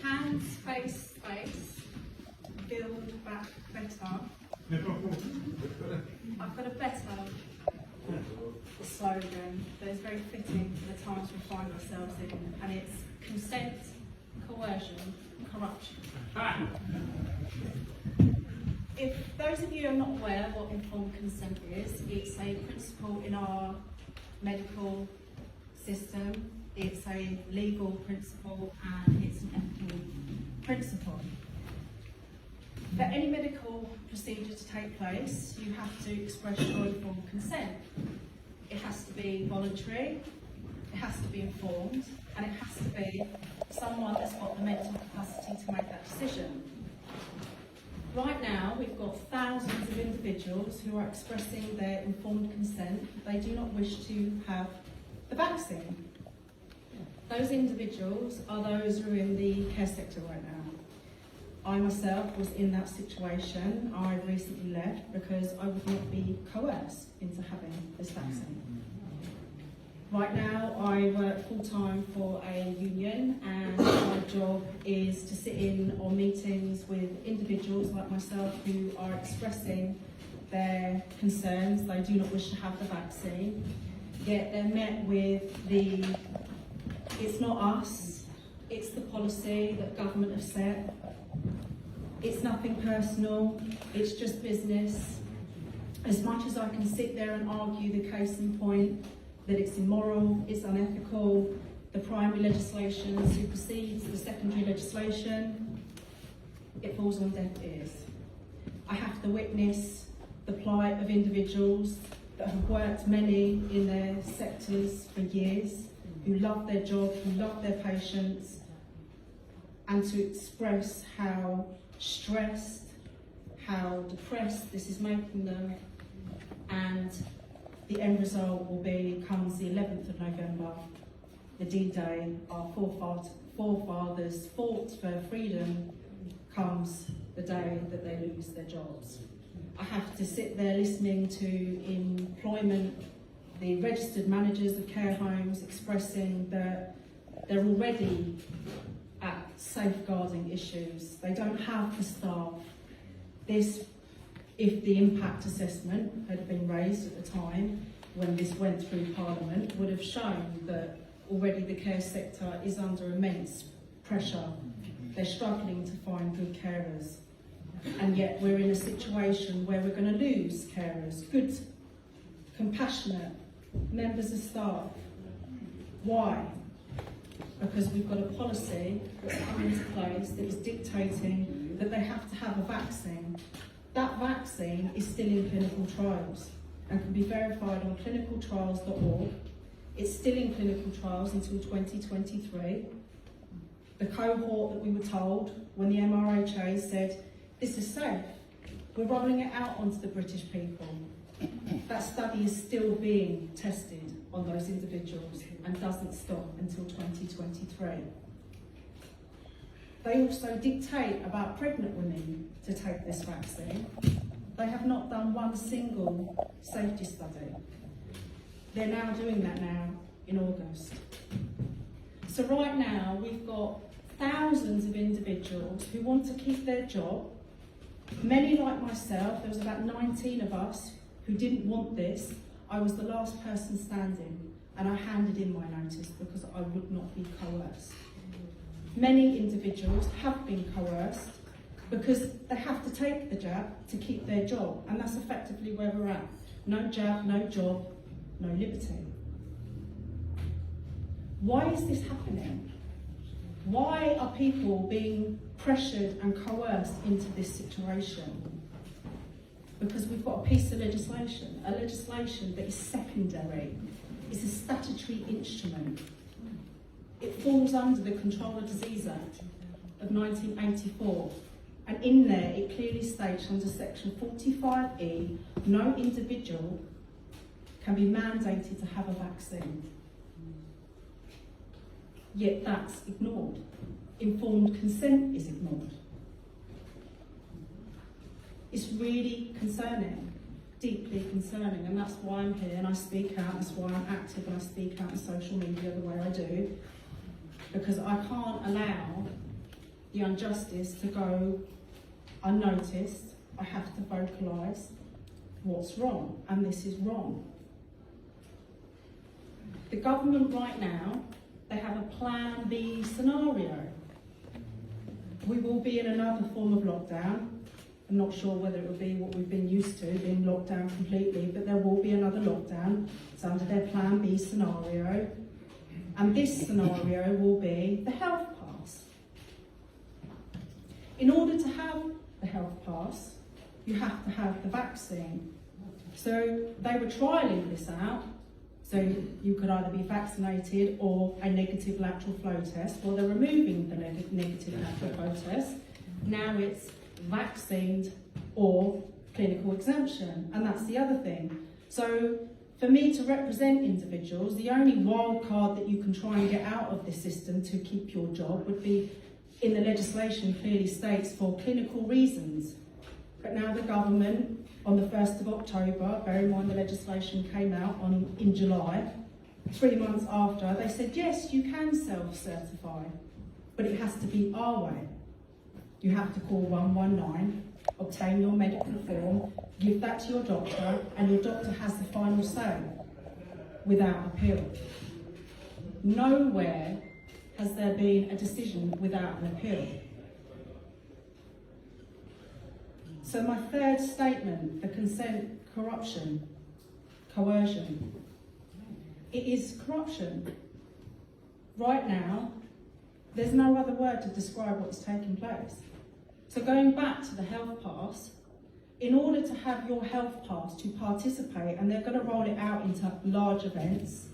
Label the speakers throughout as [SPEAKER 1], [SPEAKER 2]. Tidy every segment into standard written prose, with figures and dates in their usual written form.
[SPEAKER 1] hands face space, build back better. I've got a better slogan that is very fitting for the times we find ourselves in, and it's consent, coercion, corruption. If those of you are not aware what informed consent is, it's a principle in our medical system, it's a legal principle, and it's an ethical principle. For any medical procedure to take place, you have to express your informed consent. It has to be voluntary, it has to be informed, and it has to be someone that's got the mental capacity to make that decision. Right now, we've got thousands of individuals who are expressing their informed consent. They do not wish to have the vaccine. Those individuals are those who are in the care sector right now. I myself was in that situation. I recently left because I would not be coerced into having this vaccine. Right now I work full-time for a union, and my job is to sit in on meetings with individuals like myself who are expressing their concerns. They do not wish to have the vaccine, yet they're met with the, it's not us, it's the policy that government have set. It's nothing personal, it's just business. As much as I can sit there and argue the case in point that it's immoral, it's unethical, the primary legislation supersedes the secondary legislation, it falls on deaf ears. I have to witness the plight of individuals that have worked many in their sectors for years, who love their job, who love their patients, and to express how stressed, how depressed this is making them, and the end result will be, comes the 11th of November, the D-Day, our forefathers fought for freedom, comes the day that they lose their jobs. I have to sit there listening to employment, the registered managers of care homes expressing that they're already at safeguarding issues. They don't have the staff. This, if the impact assessment had been raised at the time when this went through Parliament, would have shown that already the care sector is under immense pressure. They're struggling to find good carers. And yet we're in a situation where we're going to lose carers, good, compassionate members of staff. Why? Because we've got a policy that's come into place that is dictating that they have to have a vaccine. That vaccine is still in clinical trials and can be verified on clinicaltrials.org. It's still in clinical trials until 2023. The cohort that we were told when the MRHA said, this is safe, we're rolling it out onto the British people. That study is still being tested on those individuals and doesn't stop until 2023. They also dictate about pregnant women to take this vaccine. They have not done one single safety study. They're now doing that now in August. So right now we've got thousands of individuals who want to keep their job. Many like myself, there was about 19 of us who didn't want this. I was the last person standing and I handed in my notice because I would not be coerced. Many individuals have been coerced because they have to take the jab to keep their job, and that's effectively where we're at. No jab, no job, no liberty. Why is this happening? Why are people being pressured and coerced into this situation? Because we've got a piece of legislation, a legislation that is secondary. It's a statutory instrument. It falls under the Control of Disease Act of 1984. And in there, it clearly states under section 45E, no individual can be mandated to have a vaccine. Yet that's ignored. Informed consent is ignored. It's really concerning, deeply concerning, and that's why I'm here and I speak out, that's why I'm active and I speak out on social media the way I do, because I can't allow the injustice to go unnoticed. I have to vocalise what's wrong, and this is wrong. The government right now, they have a plan B scenario. We will be in another form of lockdown. I'm not sure whether it will be what we've been used to, being locked down completely, but there will be another lockdown. It's under their plan B scenario. And this scenario will be the health pass. In order to have the health pass, you have to have the vaccine. So they were trialling this out. So you could either be vaccinated or a negative lateral flow test. Well, they're removing the negative lateral flow test. Now it's vaccinated or clinical exemption, and that's the other thing. So for me to represent individuals, the only wild card that you can try and get out of this system to keep your job would be, in the legislation clearly states, for clinical reasons. But now the government, on the 1st of October, bear in mind the legislation came out in July, 3 months after, they said, yes, you can self-certify, but it has to be our way. You have to call 119, obtain your medical form, give that to your doctor, and your doctor has the final say without appeal. Nowhere has there been a decision without an appeal. So my third statement, the consent corruption, coercion. It is corruption. Right now, there's no other word to describe what's taking place. So going back to the health pass, in order to have your health pass to participate, and they're going to roll it out into large events,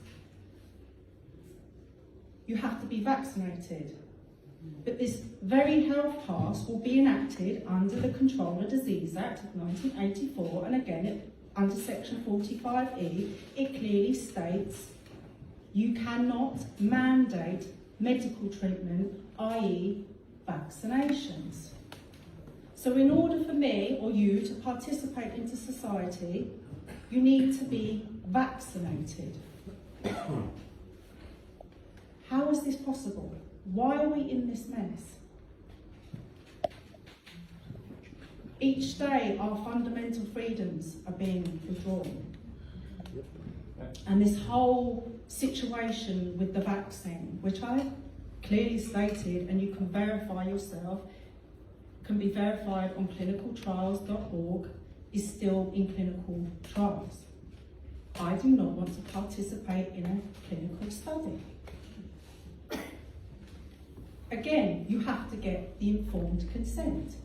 [SPEAKER 1] you have to be vaccinated. But this very health pass will be enacted under the Control of Disease Act of 1984, and again, under section 45E, it clearly states you cannot mandate medical treatment, i.e. vaccinations. So in order for me or you to participate into society, you need to be vaccinated. How is this possible? Why are we in this mess? Each day our fundamental freedoms are being withdrawn. And this whole situation with the vaccine, which I clearly stated, and you can verify yourself, can be verified on clinicaltrials.org, is still in clinical trials. I do not want to participate in a clinical study. Again, you have to get the informed consent.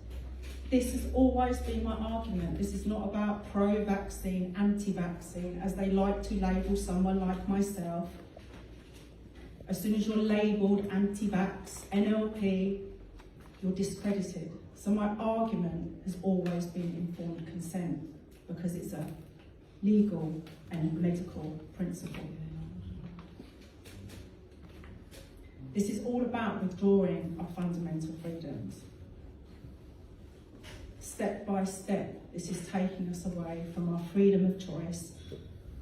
[SPEAKER 1] This has always been my argument. This is not about pro-vaccine, anti-vaccine, as they like to label someone like myself. As soon as you're labelled anti-vax, NLP, you're discredited. So my argument has always been informed consent, because it's a legal and medical principle. This is all about withdrawing our fundamental freedoms. Step by step, this is taking us away from our freedom of choice.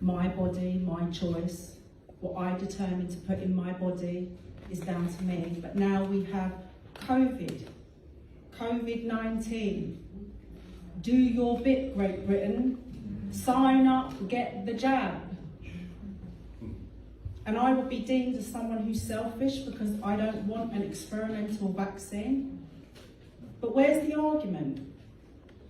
[SPEAKER 1] My body, my choice. What I determine to put in my body is down to me. But now we have COVID-19. Do your bit, Great Britain. Sign up, get the jab. And I would be deemed as someone who's selfish because I don't want an experimental vaccine. But where's the argument?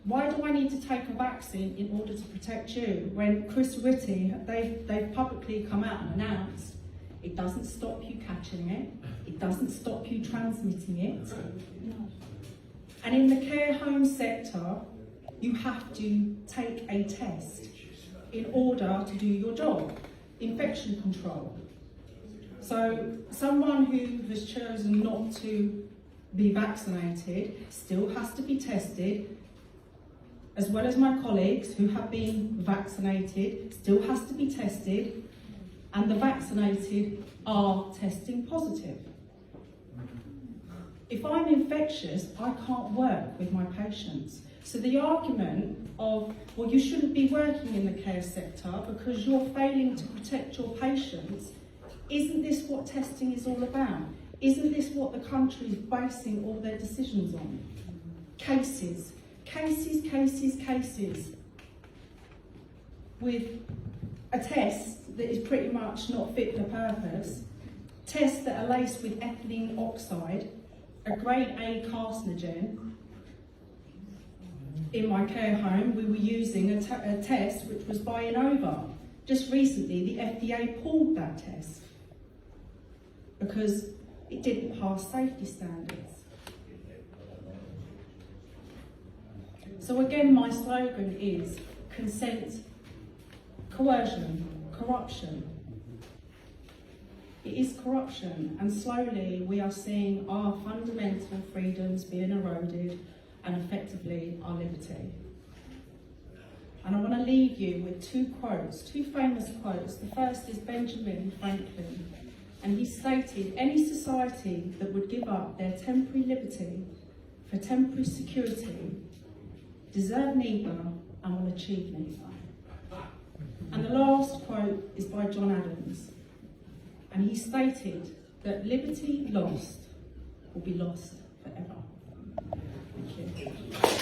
[SPEAKER 1] Why do I need to take a vaccine in order to protect you? When Chris Whitty, they've publicly come out and announced, it doesn't stop you catching it, it doesn't stop you transmitting it. And in the care home sector, you have to take a test in order to do your job, infection control. So someone who has chosen not to be vaccinated still has to be tested, as well as my colleagues who have been vaccinated still has to be tested, and the vaccinated are testing positive. If I'm infectious, I can't work with my patients. So the argument of, well, you shouldn't be working in the care sector because you're failing to protect your patients, isn't this what testing is all about? Isn't this what the country is basing all their decisions on? Cases, cases, cases, cases, with a test that is pretty much not fit for purpose, tests that are laced with ethylene oxide, a grade A carcinogen. In my care home, we were using a test which was buying over. Just recently, the FDA pulled that test because it didn't pass safety standards. So again, my slogan is consent, coercion, corruption. It is corruption, and slowly we are seeing our fundamental freedoms being eroded and effectively our liberty. And I want to leave you with two quotes, two famous quotes. The first is Benjamin Franklin, and he stated, "Any society that would give up their temporary liberty for temporary security deserve neither and will achieve neither." And the last quote is by John Adams, and he stated that liberty lost will be lost forever. Thank you.